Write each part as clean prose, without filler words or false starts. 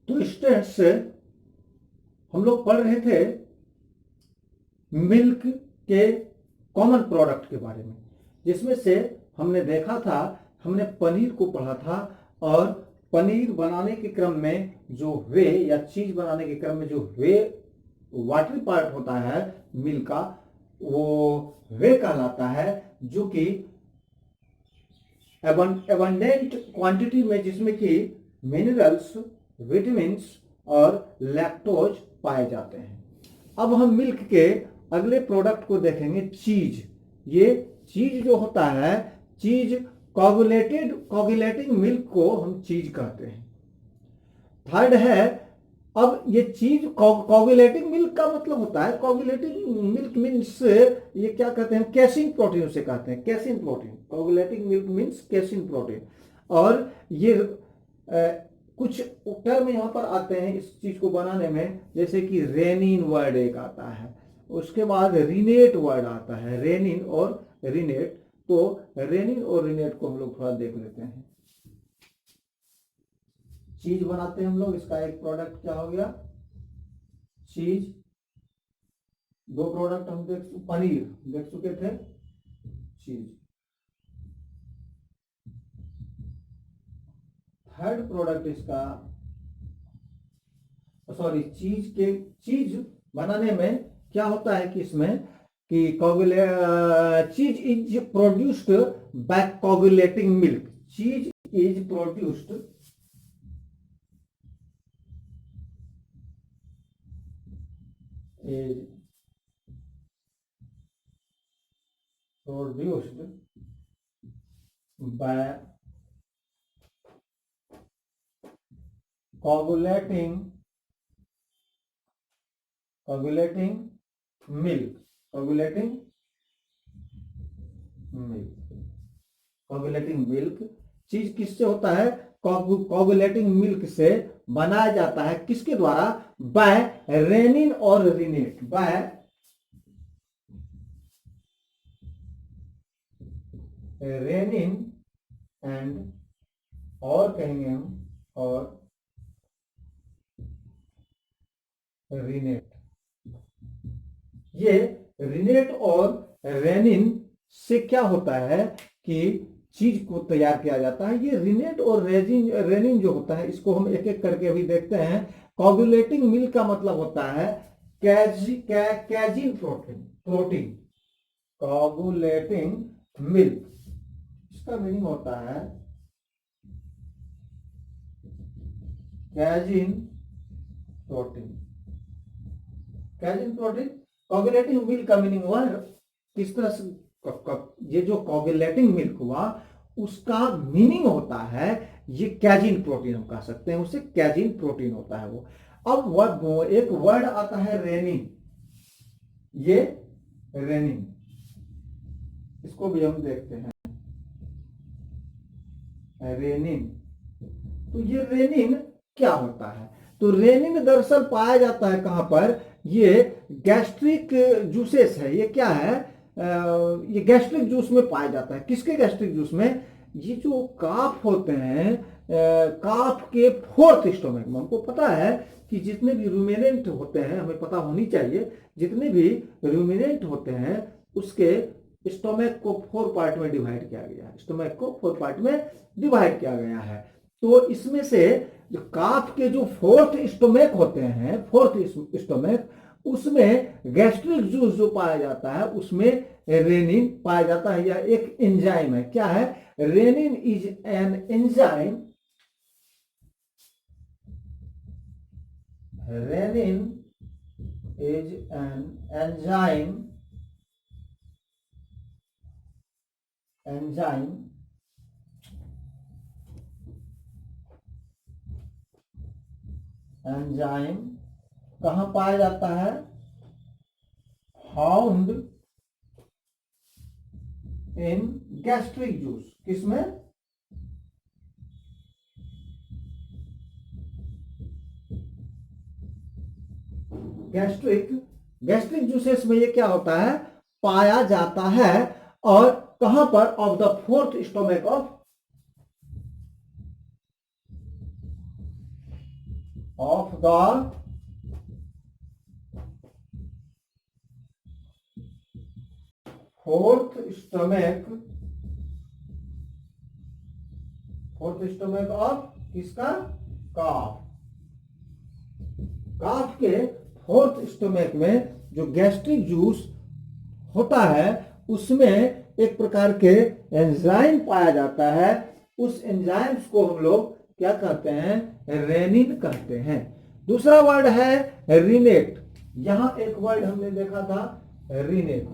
तो स्टूडेंट्स, हम लोग पढ़ रहे थे मिल्क के कॉमन प्रोडक्ट के बारे में, जिसमें से हमने देखा था, हमने पनीर को पढ़ा था, और पनीर बनाने के क्रम में जो वे या चीज बनाने के क्रम में जो वे वाटरी पार्ट होता है मिल्क का, वो वे कहलाता है, जो कि एबंडेंट क्वांटिटी में, जिसमें कि मिनरल्स, विटामिन्स और लैक्टोज पाए जाते हैं। अब हम मिल्क के अगले प्रोडक्ट को देखेंगे, चीज। ये चीज जो होता है, चीज कोगुलेटिंग मिल्क को हम चीज कहते हैं। थर्ड है, अब ये चीज कोगुलेटिंग मिल्क का मतलब होता है, कोगुलेटिंग मिल्क मीन्स, ये क्या कहते हैं, कैसिन प्रोटीन उसे कहते हैं, casein protein. Coagulating milk means casein protein. और ये कुछ टर्म यहाँ पर आते हैं इस चीज को बनाने में, जैसे कि रेनिन वर्ड एक आता है, उसके बाद रिनेट वर्ड आता है, रेनिन और रिनेट। तो रेनिन और रिनेट को हम लोग थोड़ा देख लेते हैं। चीज बनाते हैं हम लोग, इसका एक प्रोडक्ट क्या हो गया, चीज। दो प्रोडक्ट हम पनीर देख चुके थे, चीज। थर्ड प्रोडक्ट इसका, सॉरी, चीज बनाने में क्या होता है कि इसमें कि cheese is produced by coagulating milk. Cheese is produced by coagulating milk, coagulating milk. Cheese किससे होता है, कोगुलेटिंग मिल्क से बनाया जाता है, किसके द्वारा, बाय रेनिन और रिनेट, बाय रेनिन एंड, और कहेंगे हम, और रिनेट। ये रिनेट और रेनिन से क्या होता है कि चीज को तैयार किया जाता है। ये रिनेट और रेनिन जो होता है, इसको हम एक एक करके अभी देखते हैं। कोगुलेटिंग मिल्क का मतलब होता है कैजिन प्रोटीन। कोगुलेटिंग मिल्क, इसका मीनिंग होता है कैजिन प्रोटीन। कैजिन प्रोटीन, कोगुलेटिंग मिल्क का मीनिंग हुआ किस तरह से, ये जो कोगुलेटिंग मिल्क हुआ उसका मीनिंग होता है ये कैजिन प्रोटीन, हम कह सकते हैं उसे कैजिन प्रोटीन होता है वो। अब एक वर्ड आता है रेनिन, ये रेनिन, इसको भी हम देखते हैं, रेनिन। तो ये रेनिन क्या होता है, तो रेनिन दरअसल पाया जाता है कहां पर, ये गैस्ट्रिक जूसेस है। ये क्या है, ये गैस्ट्रिक जूस में पाया जाता है। किसके गैस्ट्रिक जूस में, ये जो काफ होते हैं, काफ के फोर्थ स्टोमक में। हमको पता है कि जितने भी रूमिनेंट होते हैं, हमें पता होनी चाहिए, जितने भी रूमिनेंट होते हैं उसके स्टोमक को 4 पार्ट में डिवाइड किया गया है, स्टोमक को 4 पार्ट में डिवाइड किया गया है। तो इसमें से जो काफ के जो फोर्थ स्टोमक होते हैं, फोर्थ स्टोमक, उसमें गैस्ट्रिक जूस जो पाया जाता है उसमें रेनिन पाया जाता है। यह एक एंजाइम है। क्या है, rennin is an enzyme, rennin is an enzyme कहां पाया जाता है, फाउंड इन गैस्ट्रिक जूस। किसमें, गैस्ट्रिक जूसेस में ये क्या होता है, पाया जाता है। और कहां पर, of the fourth stomach of of the fourth stomach of किसका? काफ। काफ के फोर्थ स्टोमक में जो गैस्ट्रिक जूस होता है उसमें एक प्रकार के एंजाइम पाया जाता है। उस एंजाइम्स को हम लोग क्या कहते हैं? रेनिन कहते हैं। दूसरा वर्ड है रिनेट। यहां एक वर्ड हमने देखा था रिनेट।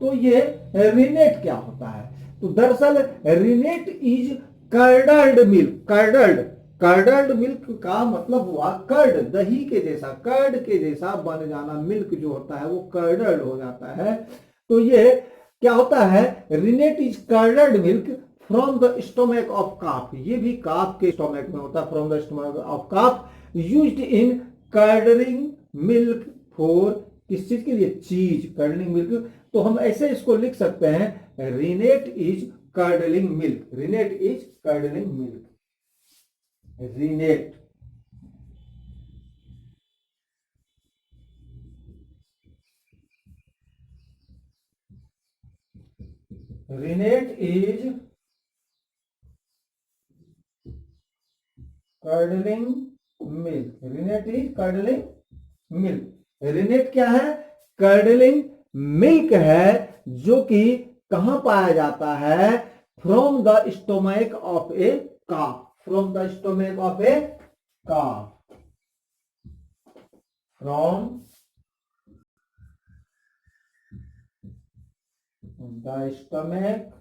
तो ये रिनेट क्या होता है? तो दरअसल रिनेट इज कर्डल्ड मिल्क। कर्डल्ड मिल्क का मतलब हुआ कर्ड, दही के जैसा, कर्ड के जैसा बन जाना। मिल्क जो होता है वो कर्डल्ड हो जाता है। तो ये क्या होता है? Rennet is curdled milk from the stomach of calf. ये भी काफ के स्टोमक में होता है, from the stomach of calf, used in curdling milk for, किस चीज के लिए? चीज, कर्डलिंग मिल्क। तो हम ऐसे इसको लिख सकते हैं, rennet is curdling milk. Rennet is curdling milk. Rennet rennet is curdling milk. Rennet is curdling milk. Rennet क्या है? कर्डलिंग मिल्क है, जो कि कहां पाया जाता है? From the stomach of a calf. From the stomach of a calf. From the stomach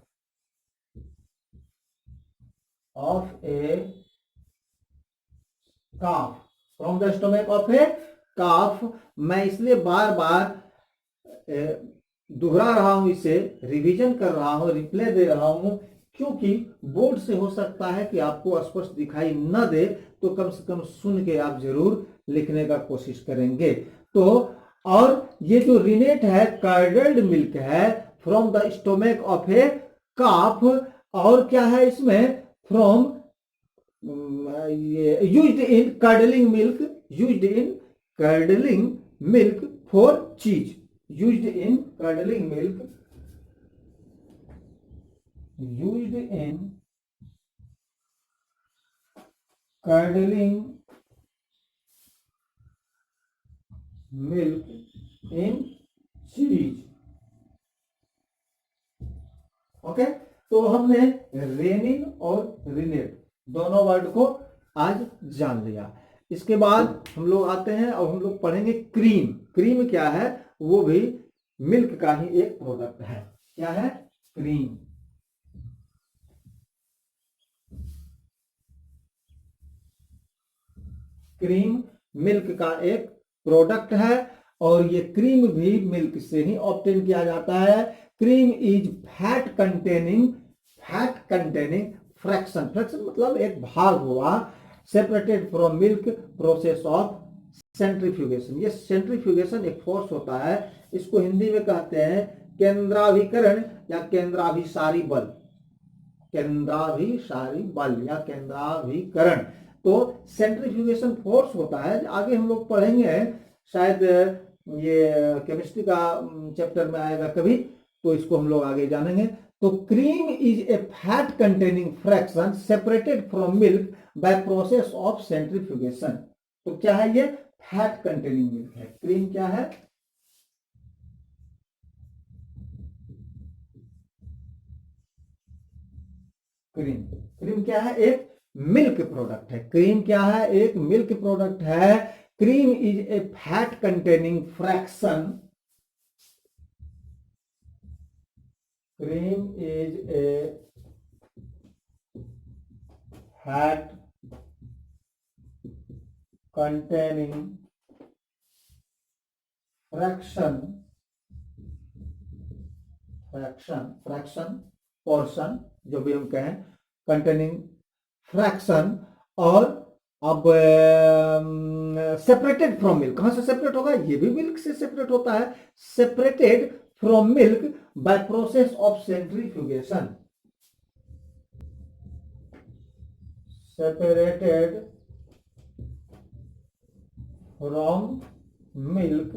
of a calf. From the stomach of a calf. मैं इसलिए बार बार दोहरा रहा हूं, इसे रिवीजन कर रहा हूं, रिप्ले दे रहा हूं, क्योंकि बोर्ड से हो सकता है कि आपको स्पष्ट दिखाई न दे, तो कम से कम सुन के आप जरूर लिखने का कोशिश करेंगे। तो और ये जो रिनेट है, कर्डल्ड मिल्क है, from the stomach of a calf. और क्या है इसमें? From used in curdling milk, used in curdling milk for cheese, used in curdling milk, used in curdling milk in cheese. Okay, तो हमने rennin और रिनेट दोनों word को आज जान लिया। इसके बाद हम लोग आते हैं और हम लोग पढ़ेंगे क्रीम। क्रीम क्या है? वो भी मिल्क का ही एक प्रोडक्ट है। क्या है? क्रीम। क्रीम मिल्क का एक प्रोडक्ट है, और ये क्रीम भी मिल्क से ही ऑब्टेन किया जाता है। Cream is fat containing fraction. Fraction मतलब एक भाग हुआ, separated from milk process of centrifugation. ये सेंट्रीफ्यूगेशन एक फोर्स होता है, इसको हिंदी में कहते हैं केंद्राभिकरण या केंद्राभिसारी बल। केंद्राभिसारी बल या केंद्राभिकरण, तो सेंट्रीफ्यूगेशन फोर्स होता है। आगे हम लोग पढ़ेंगे, शायद ये केमिस्ट्री का चैप्टर में आएगा कभी, तो इसको हम लोग आगे जानेंगे। तो cream is a fat containing fraction separated from milk by process of centrifugation. तो क्या है ये? फैट कंटेनिंग मिल्क है। क्रीम क्या है? क्रीम क्या है? एक मिल्क प्रोडक्ट है। क्रीम क्या है? एक मिल्क प्रोडक्ट है। Cream is a fat containing fraction. Cream is a fat containing fraction portion, जो भी हम कहें, कंटेनिंग फ्रैक्शन। और अब सेपरेटेड फ्रॉम मिल्क, कहां से सेपरेट होगा? ये भी मिल्क से सेपरेट होता है। Separated from milk by process of centrifugation. Separated from milk,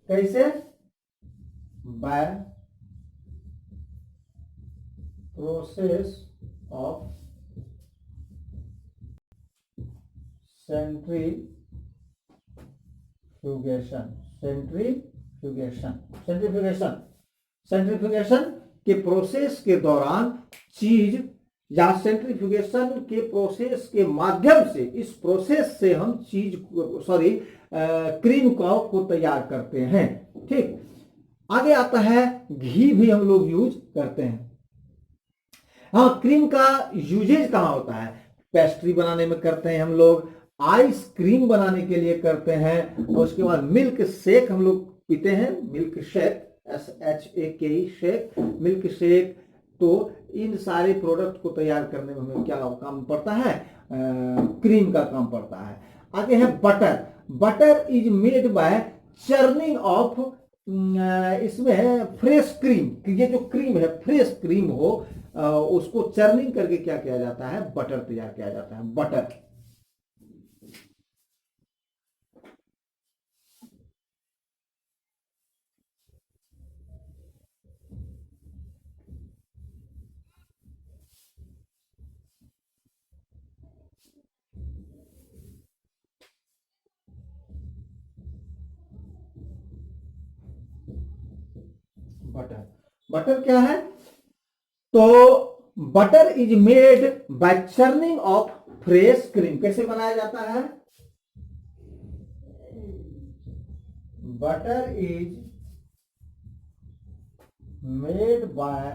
कैसे? बाय प्रोसेस ऑफ सेंट्रीफ्यूगेशन के प्रोसेस के दौरान चीज, या सेंट्रीफ्यूगेशन के प्रोसेस के माध्यम से, इस प्रोसेस से हम चीज क्रीम को तैयार करते हैं। ठीक, आगे आता है घी भी हम लोग यूज करते हैं। हाँ, क्रीम का यूजेज कहाँ होता है? पेस्ट्री बनाने में करते हैं हम लोग, आइसक्रीम बनाने के लिए करते हैं, और उसके बाद मिल्क शेक हम लोग पीते हैं, milk shake, SHAKE shake, milk shake. तो इन सारे प्रोडक्ट को तैयार करने में हमें क्या काम पड़ता है? क्रीम का काम पड़ता है। आगे है butter. Butter is made bye churning of, इसमें है फ्रेश क्रीम। ये जो क्रीम है, फ्रेश क्रीम हो, उसको चर्निंग करके क्या किया जाता है? बटर तैयार किया जाता है, बटर। बटर, बटर क्या है? तो butter is made bye churning of fresh cream. कैसे बनाया जाता है? Butter is made bye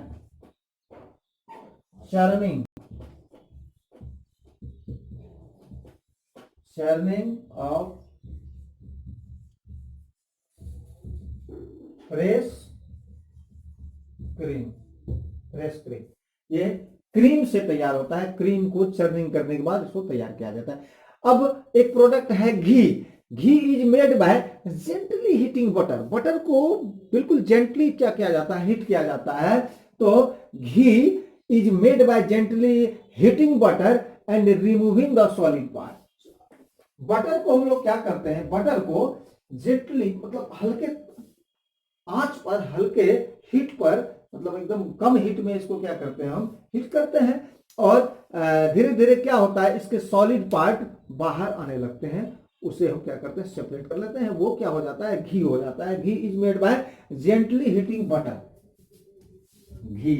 churning of fresh cream. ये क्रीम से तैयार होता है, क्रीम को चर्निंग करने के बाद इसको तैयार किया जाता है। अब एक प्रोडक्ट है ghee. Ghee is made by gently heating butter. Butter को बिल्कुल जेंटली क्या किया जाता है? हीट किया जाता है। तो ghee is made by gently heating butter and removing the solid part. Butter को हम लोग क्या करते हैं? बटर को जेंटली, मतलब हल्के आंच पर, हल्के हीट पर, मतलब एकदम कम हीट में इसको क्या करते हैं? हम हीट करते हैं, और धीरे धीरे क्या होता है? इसके सॉलिड पार्ट बाहर आने लगते हैं, उसे हम क्या करते हैं? सेपरेट कर लेते हैं। वो क्या हो जाता है? घी हो जाता है। Ghee is made by gently heating butter. Ghee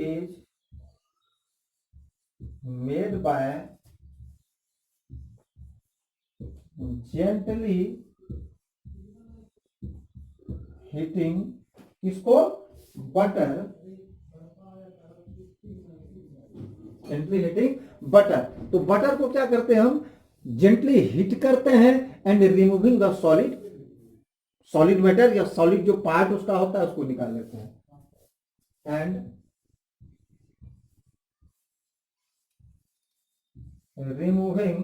is made by gently heating, किसको? बटर। Gently heating butter. तो बटर को क्या करते हैं हम? जेंटली हीट करते हैं and removing the solid matter, या सॉलिड जो पार्ट उसका होता है उसको निकाल लेते हैं, and removing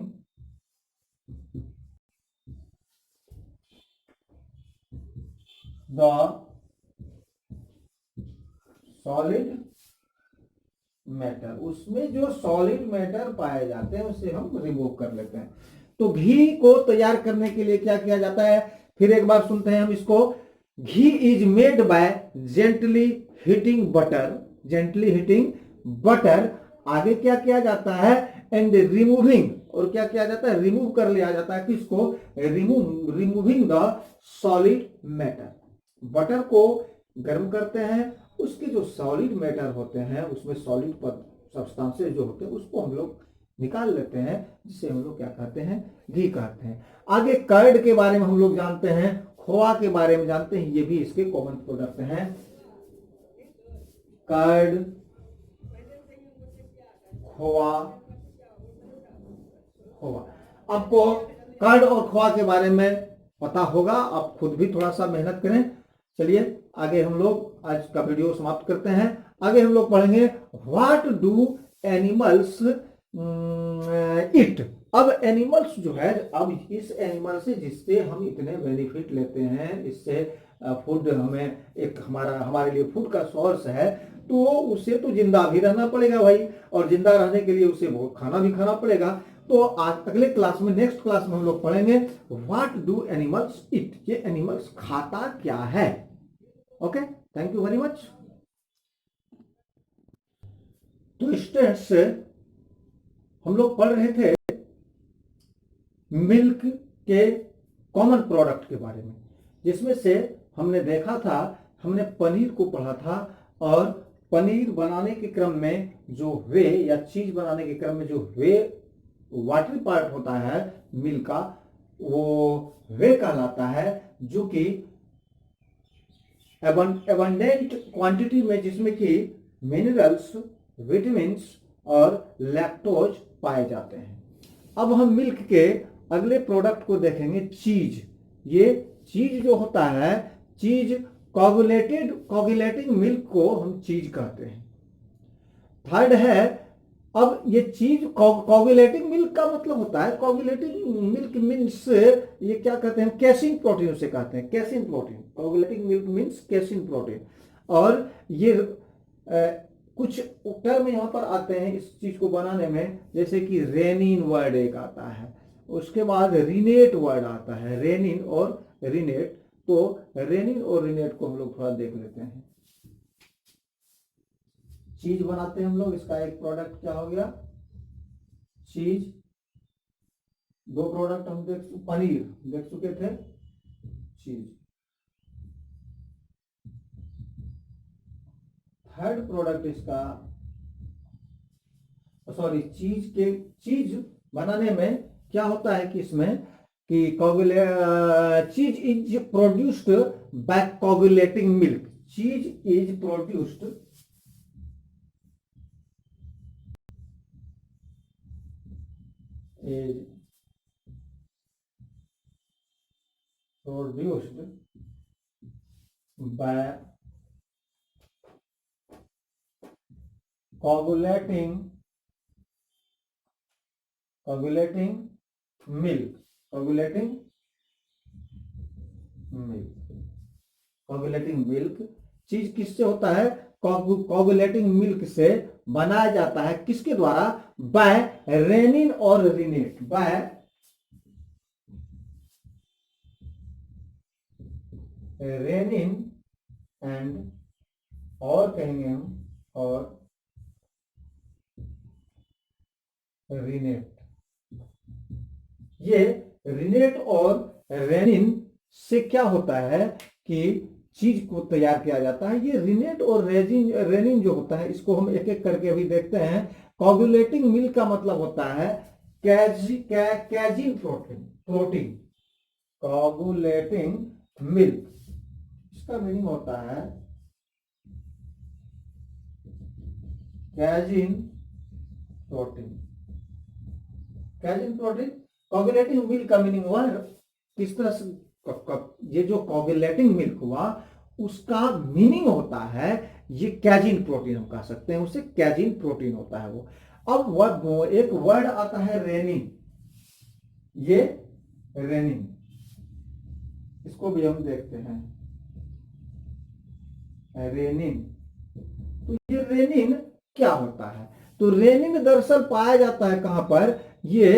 the solid matter. उसमें जो सॉलिड मैटर पाए जाते हैं उसे हम रिमूव कर लेते हैं। तो घी को तैयार करने के लिए क्या किया जाता है? फिर एक बार सुनते हैं हम इसको। Ghee is made by gently heating butter. Gently heating butter. आगे क्या किया जाता है? एंड रिमूविंग, और क्या किया जाता है? रिमूव कर लिया जाता है। किसको? Removing the solid matter. Butter को गर्म करते हैं, उसके जो सॉलिड मैटर होते हैं, उसमें सॉलिड सब्सटेंसेस जो होते हैं, उसको हम लोग निकाल लेते हैं, जिसे हम लोग क्या कहते हैं? घी कहते हैं। आगे कर्ड के बारे में हम लोग जानते हैं, खोआ के बारे में जानते हैं, ये भी इसके कॉमन प्रोडक्ट हैं। कर्ड, खोआ। आपको कर्ड और खोआ के बारे में पता होगा, आप खुद भी थोड़ा सा मेहनत करें। चलिए आगे हम लोग आज का वीडियो समाप्त करते हैं। आगे हम लोग पढ़ेंगे व्हाट डू एनिमल्स इट। अब एनिमल्स जो है, अब इस एनिमल से जिससे हम इतने बेनिफिट लेते हैं, इससे फूड हमें एक हमारे लिए फूड का सोर्स है, तो उसे तो जिंदा भी रहना पड़ेगा भाई, और जिंदा रहने के लिए उसे बहुत खाना भी खाना पड़ेगा। तो आज अगले क्लास में, नेक्स्ट क्लास में हम लोग पढ़ेंगे व्हाट डू एनिमल्स ईट, ये एनिमल्स खाता क्या है। Okay, thank you very much. तो स्टूडेंट्स, हम लोग पढ़ रहे थे मिल्क के कॉमन प्रोडक्ट के बारे में, जिसमें से हमने देखा था, हमने पनीर को पढ़ा था, और पनीर बनाने के क्रम में जो वे या चीज बनाने के क्रम में जो वे वाटरी पार्ट होता है मिल्क का, वो वे कहलाता है, जो कि एबंडेंट क्वांटिटी में, जिसमें कि मिनरल्स, विटामिन्स और लैक्टोज पाए जाते हैं। अब हम मिल्क के अगले प्रोडक्ट को देखेंगे, चीज। ये चीज जो होता है, चीज कोगुलेटिंग मिल्क को हम चीज कहते हैं। थर्ड है, अब ये चीज कोगुलेटिंग मिल्क का मतलब होता है, कोगुलेटिंग मिल्क मीन्स, ये क्या कहते हैं, कैसिन प्रोटीन उसे कहते हैं, casein protein. Coagulating milk means casein protein. और ये कुछ टर्म यहाँ पर आते हैं इस चीज को बनाने में, जैसे कि रेनिन वर्ड एक आता है, उसके बाद रिनेट वर्ड आता है, रेनिन और रिनेट। तो रेनिन और रिनेट को हम लोग थोड़ा देख लेते हैं। चीज बनाते हैं हम लोग, इसका एक प्रोडक्ट क्या हो गया, चीज। दो प्रोडक्ट हम पनीर देख चुके थे, चीज। थर्ड प्रोडक्ट इसका, सॉरी, चीज बनाने में क्या होता है कि इसमें कि cheese is produced by coagulating milk, cheese is produced by coagulating milk, coagulating milk cheese किससे होता है, कोगुलेटिंग मिल्क से बनाया जाता है, किसके द्वारा, बाय रेनिन और रिनेट, बाय रेनिन एंड, और कहेंगे हम, और रिनेट। ये रिनेट और रेनिन से क्या होता है कि चीज को तैयार किया जाता है। ये रिनेट और रेनिन जो होता है, इसको हम एक एक करके अभी देखते हैं। कोगुलेटिंग मिल्क का मतलब होता है कैजिन प्रोटीन, कोगुलेटिंग मिल्क, इसका मीनिंग होता है कैजिन प्रोटीन। कैजिन प्रोटीन, कोगुलेटिंग मिल्क का मीनिंग हुआ किस तरह से, ये जो कोगुलेटिंग मिल्क हुआ उसका मीनिंग होता है ये कैजिन प्रोटीन, हम कह सकते हैं उसे कैजिन प्रोटीन होता है वो। अब एक वर्ड आता है रेनिन, ये रेनिन, इसको भी हम देखते हैं, रेनिन। तो ये रेनिन क्या होता है, तो रेनिन दरअसल पाया जाता है कहां पर, ये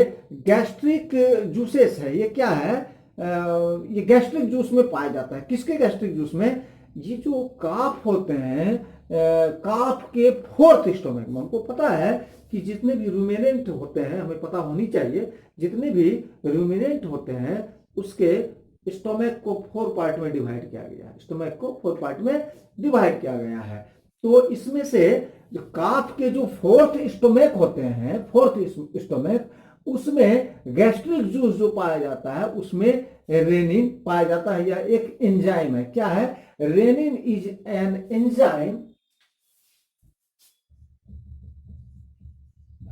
गैस्ट्रिक जूसेस है, ये क्या है, ये गैस्ट्रिक जूस में पाया जाता है। किसके गैस्ट्रिक जूस में, ये जो काफ होते हैं, काफ के फोर्थ स्टोमक में। हमको पता है कि जितने भी रूमिनेंट होते हैं, हमें पता होनी चाहिए, जितने भी रूमिनेंट होते हैं उसके स्टोमक को 4 पार्ट में डिवाइड किया गया है, स्टोमक को 4 पार्ट में डिवाइड किया गया है। तो इसमें से जो काफ के जो फोर्थ स्टोमक होते हैं, फोर्थ स्टोमक, उसमें गैस्ट्रिक जूस जो पाया जाता है उसमें रेनिन पाया जाता है, या एक एंजाइम है। क्या है, rennin is an enzyme,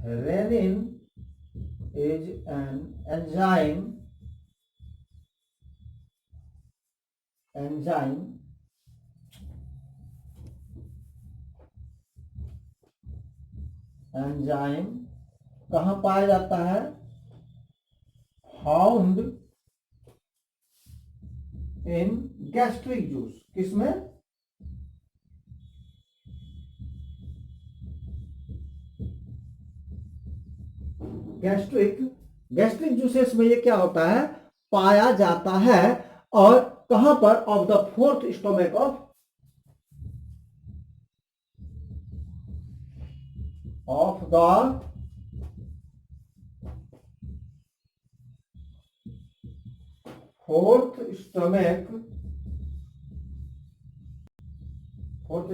rennin is an enzyme कहां पाया जाता है, फाउंड इन गैस्ट्रिक जूस, किसमें, गैस्ट्रिक गैस्ट्रिक जूसेस में ये क्या होता है, पाया जाता है। और कहां पर, of the fourth stomach of the fourth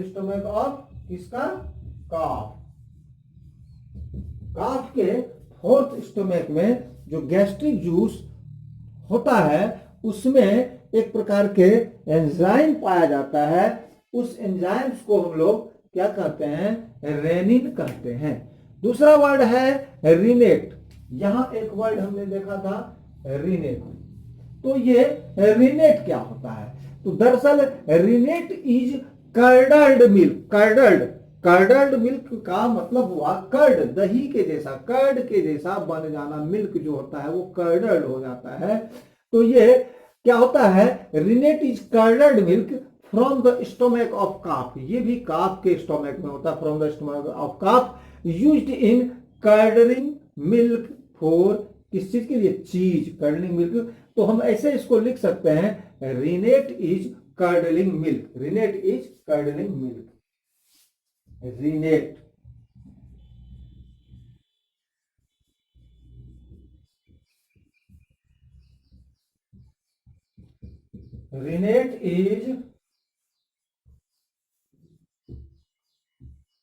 stomach of किसका, काफ। काफ के फोर्थ स्टोमक में जो गैस्ट्रिक जूस होता है उसमें एक प्रकार के एंजाइम पाया जाता है। उस एंजाइम्स को हम लोग क्या कहते हैं, रेनिन कहते हैं। दूसरा वर्ड है रिनेट। यहां एक वर्ड हमने देखा था रिनेट। तो ये रिनेट क्या होता है, तो दरअसल रिनेट इज कर्डल्ड मिल्क। कर्डल्ड मिल्क का मतलब हुआ कर्ड, दही के जैसा, कर्ड के जैसा बन जाना। मिल्क जो होता है वो कर्डल्ड हो जाता है। तो ये क्या होता है, rennet is curdled milk from the stomach of calf. ये भी काफ के स्टोमक में होता है, from the stomach of calf, used in curdling milk for, किस चीज के लिए, चीज, कर्डलिंग मिल्क। तो हम ऐसे इसको लिख सकते हैं, rennet is curdling milk, rennet is curdling milk, rennet. Rennet is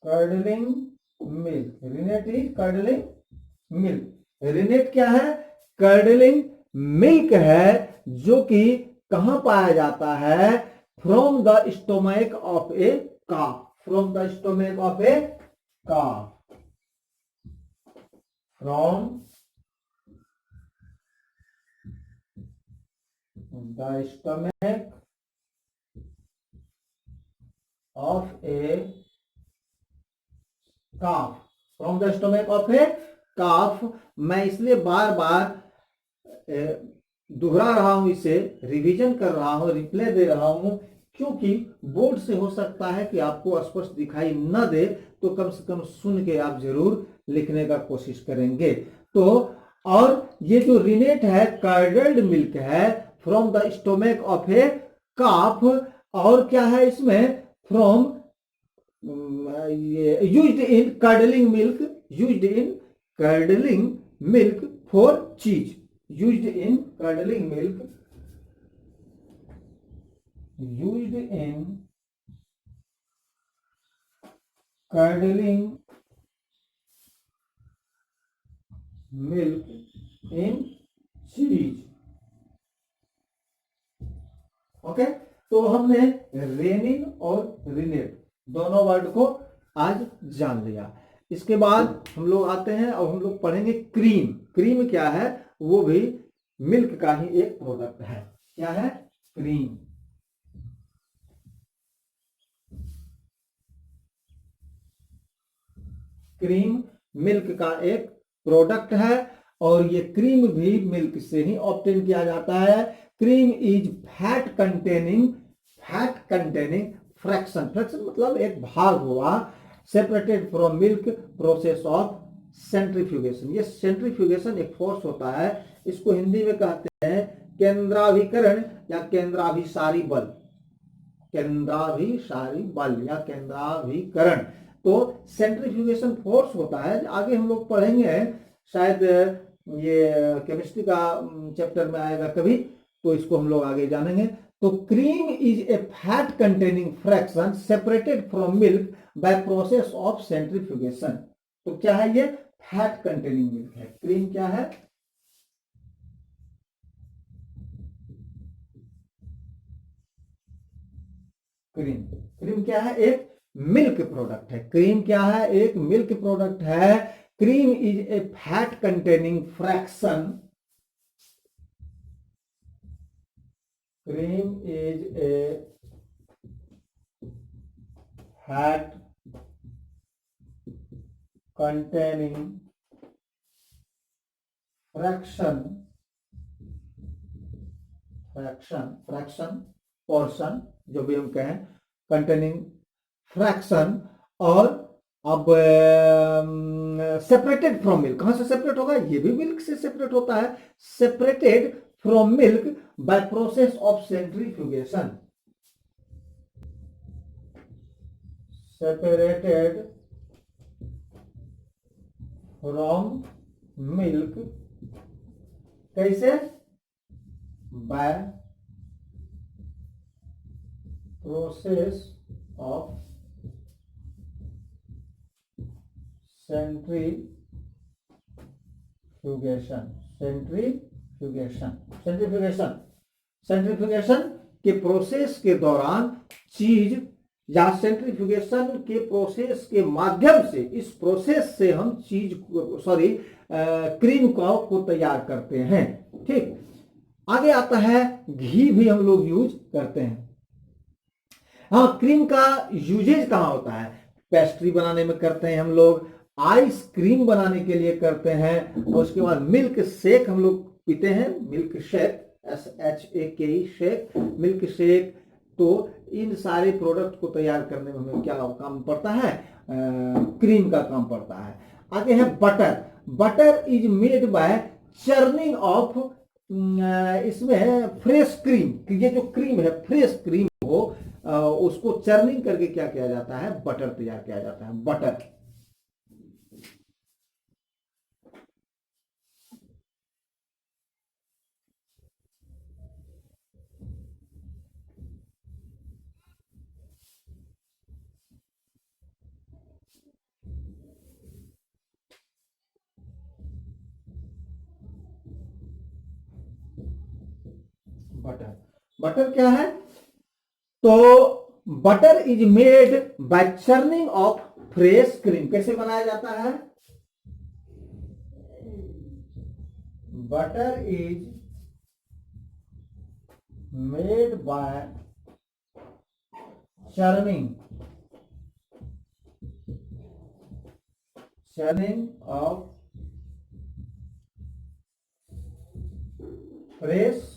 curdling milk, rennet is curdling milk. Rennet क्या है, कर्डलिंग मिल्क है, जो कि कहां पाया जाता है, from the stomach of a calf, from the stomach of a calf, from the stomach of a calf, from the stomach of a calf. मैं इसलिए बार बार दोहरा रहा हूं, इसे रिवीजन कर रहा हूं, रिप्ले दे रहा हूं, क्योंकि बोर्ड से हो सकता है कि आपको स्पष्ट दिखाई न दे, तो कम से कम सुन के आप जरूर लिखने का कोशिश करेंगे। तो और ये जो रिनेट है कर्डल्ड मिल्क है, from the stomach of a calf. और क्या है इसमें, from used in curdling milk, used in curdling milk for चीज, used in curdling milk, used in curdling milk in cheese। Okay, तो हमने रेनिन और रिनेट दोनों वर्ड को आज जान लिया। इसके बाद हम लोग आते हैं और हम लोग पढ़ेंगे क्रीम। क्रीम क्या है, वो भी मिल्क का ही एक प्रोडक्ट है। क्या है, क्रीम। क्रीम मिल्क का एक प्रोडक्ट है, और ये क्रीम भी मिल्क से ही ऑब्टेन किया जाता है। Cream is fat containing fraction, fraction मतलब एक भाग हुआ, separated from milk process of centrifugation. ये सेंट्रीफ्यूगेशन एक फोर्स होता है, इसको हिंदी में कहते हैं केंद्राभिकरण या केंद्राभिसारी बल, केंद्राभिसारी बल या केंद्राभिकरण। तो सेंट्रीफ्यूगेशन फोर्स होता है, आगे हम लोग पढ़ेंगे, शायद ये केमिस्ट्री का चैप्टर में आएगा कभी, तो इसको हम लोग आगे जानेंगे। तो cream is a fat containing fraction separated from milk by process of centrifugation. तो क्या है ये, फैट कंटेनिंग मिल्क है। क्रीम क्या है, क्रीम क्या है, एक मिल्क प्रोडक्ट है। क्रीम क्या है, एक मिल्क प्रोडक्ट है। Cream is a fat containing fraction, cream is a fat containing fraction portion, जो भी हम कहें, कंटेनिंग फ्रैक्शन। और अब सेपरेटेड फ्रॉम मिल्क, कहां से सेपरेट होगा, ये भी मिल्क से सेपरेट होता है, separated from milk by process of centrifugation, separated from milk कैसे, by process of centrifugation, centrifugation centrifugation के प्रोसेस के दौरान चीज, या सेंट्रीफ्यूगेशन के प्रोसेस के माध्यम से, इस प्रोसेस से हम चीज क्रीम को तैयार करते हैं। ठीक, आगे आता है घी भी हम लोग यूज करते हैं। हाँ, क्रीम का यूजेज कहां होता है, पेस्ट्री बनाने में करते हैं हम लोग, आइसक्रीम बनाने के लिए करते हैं, और उसके बाद मिल्क शेक हम लोग पीते हैं, milk shake, SHAKE shake, milk shake. तो इन सारे प्रोडक्ट को तैयार करने में हमें क्या काम पड़ता है, क्रीम का काम पड़ता है। आगे है butter, butter is made bye churning of, इसमें फ्रेश क्रीम, ये जो क्रीम है फ्रेश क्रीम को उसको चर्निंग करके क्या किया जाता है, बटर तैयार किया जाता है, बटर। बटर, बटर क्या है, तो butter is made bye churning of fresh cream, कैसे बनाया जाता है, butter is made bye churning of fresh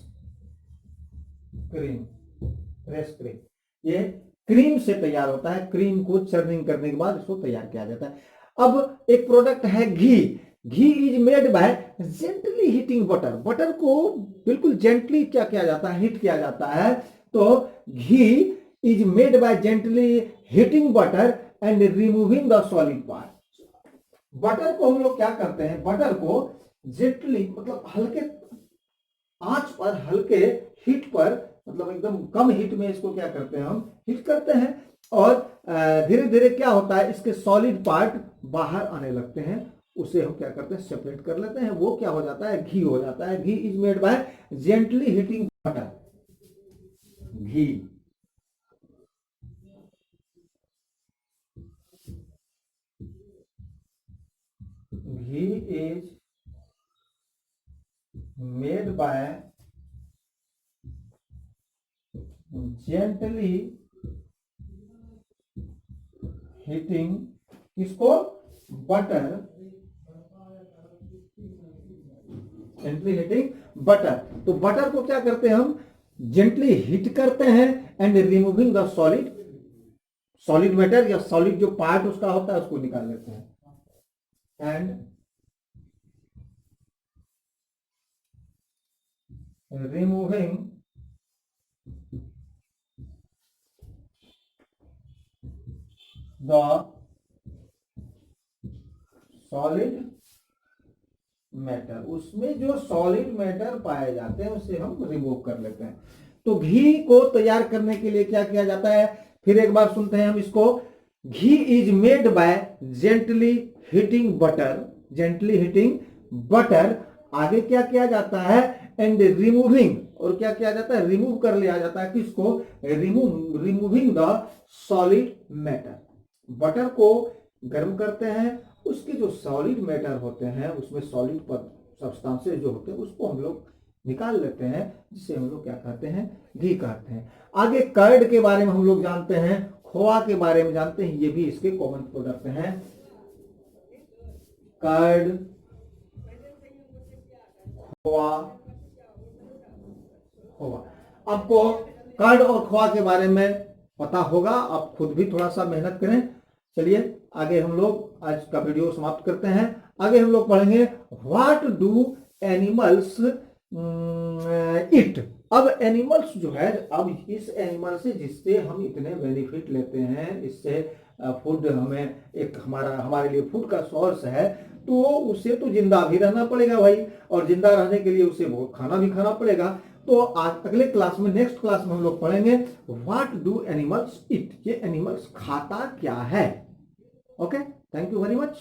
cream, fresh cream, ये क्रीम से तैयार होता है, क्रीम को चर्निंग करने के बाद इसको तैयार किया जाता है। अब एक प्रोडक्ट है ghee, ghee is made by gently heating butter, butter को बिल्कुल जेंटली क्या किया जाता है, हीट किया जाता है। तो ghee is made by gently heating butter and removing the solid part. Butter को हम लोग क्या करते हैं, बटर को जेंटली मतलब हल्के आंच पर, हल्के हीट पर, मतलब एकदम कम हीट में इसको क्या करते हैं, हम हीट करते हैं, और धीरे धीरे क्या होता है, इसके सॉलिड पार्ट बाहर आने लगते हैं, उसे हम क्या करते हैं, सेपरेट कर लेते हैं, वो क्या हो जाता है, घी हो जाता है। Ghee is made by gently heating butter, ghee. Ghee is made by gently heating, किसको, बटर, जेंटली हीटिंग बटर। तो बटर को क्या करते हैं, हम जेंटली हीट करते हैं and removing the solid, solid matter या सॉलिड जो पार्ट उसका होता है उसको निकाल लेते हैं, and removing the solid matter, उसमें जो सॉलिड मैटर पाए जाते हैं उसे हम रिमूव कर लेते हैं। तो घी को तैयार करने के लिए क्या किया जाता है, फिर एक बार सुनते हैं हम इसको। Ghee is made by gently heating butter, gently heating butter, आगे क्या किया जाता है, एंड रिमूविंग, और क्या किया जाता है, रिमूव कर लिया जाता है, किसको, removing the solid matter. Butter को गर्म करते हैं, उसके जो सॉलिड मैटर होते हैं, उसमें सॉलिड सब्सटेंसेस जो होते हैं उसको हम लोग निकाल लेते हैं, जिसे हम लोग क्या कहते हैं, घी कहते हैं। आगे कर्ड के बारे में हम लोग जानते हैं, खोआ के बारे में जानते हैं, ये भी इसके कॉमन प्रोडक्ट हैं। कर्ड, खोआ, खोआ। आपको कर्ड और खोआ के बारे में पता होगा, आप खुद भी थोड़ा सा मेहनत करें, चलिए आगे हम लोग आज का वीडियो समाप्त करते हैं। आगे हम लोग पढ़ेंगे व्हाट डू एनिमल्स इट। अब एनिमल्स जो है, अब इस एनिमल से जिससे हम इतने बेनिफिट लेते हैं, इससे फूड हमें एक हमारे लिए फूड का सोर्स है, तो उसे तो जिंदा भी रहना पड़ेगा भाई, और जिंदा रहने के लिए उसे वो खाना भी खाना पड़ेगा। तो आज अगले क्लास में, नेक्स्ट क्लास में हम लोग पढ़ेंगे व्हाट डू एनिमल्स इट, ये एनिमल्स खाता क्या है। Okay, thank you very much.